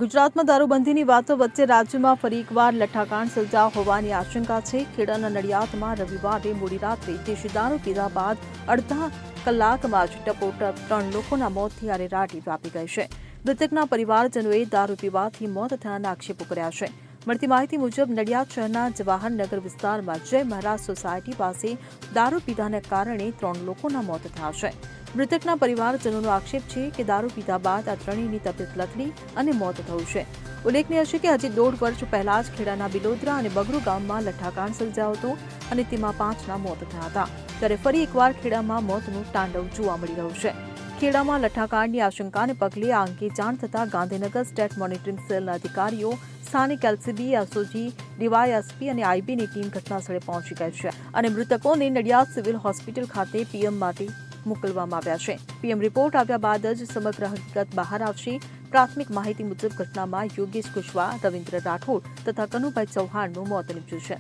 ગુજરાતમાં દારૂબંધીની વાતો વચ્ચે રાજ્યમાં ફરી એકવાર લઠ્ઠાકાંડ સર્જાયો હોવાની આશંકા છે। ખેડાના નડિયાદમાં રવિવારે મોડી રાત્રે દેશી દારૂ પીધા બાદ અડધા કલાકમાં જ ટપોટપ 3 લોકોના મોતથી અરેરાટી વ્યાપી ગઈ છે। મૃતકના પરિવારજનોએ દારૂ પીવાથી મોત થયાના આક્ષેપો કર્યા છે। મળતી માહિતી મુજબ નડિયાદ શહેરના જવાહરનગર વિસ્તારમાં જય મહારાજ સોસાયટી પાસે દારૂ પીધાને કારણે 3 લોકોના મોત થયા છે। મૃતકના પરિવારજનોનો આક્ષેપ છે કે દારૂ પીધા બાદ આ ત્રણેયની તબિયત લથડી અને મોત થયું છે। ઉલ્લેખનીય છે કે હજી 1.5 વર્ષ પહેલા જ ખેડાના બિલોદરા અને બગરૂ ગામમાં લઠ્ઠાકાંડ સર્જાયો હતો અને તેમાં 5ના મોત થયા હતા। ત્યારે ફરી એકવાર ખેડામાં મોતનું તાંડવ જોવા મળી રહ્યું છે। ખેડામાં લઠ્ઠાકાંડની આશંકાને પગલે આ અંગે જાણ થતાં ગાંધીનગર સ્ટેટ મોનિટરિંગ સેલના અધિકારીઓ, સ્થાનિક એલસીબી, એસઓજી, ડીવાયએસપી અને આઈબીની ટીમ ઘટનાસ્થળે પહોંચી ગઈ છે અને મૃતકોને નડિયાદ સિવિલ હોસ્પિટલ ખાતે પીએમ માટે મોકલવામાં આવ્યા છે। પીએમ રિપોર્ટ આવ્યા બાદ જ સમગ્ર હકીકત બહાર આવશે। પ્રાથમિક માહિતી મુજબ ઘટનામાં યોગેશ કુશવાહ, રવિન્દ્ર રાઠોડ તથા કનુભાઈ ચૌહાણનું મોત નીપજ્યું છે।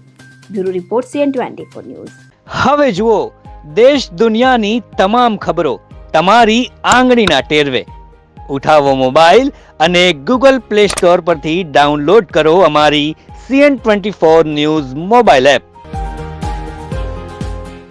Bureau report CN24 news. હવે જુઓ દેશ દુનિયાની તમામ ખબરો તમારી આંગળીના ટેરવે। ઉઠાવો મોબાઈલ અને Google Play Store પરથી ડાઉનલોડ કરો અમારી CN24 ન્યૂઝ મોબાઈલ એપ।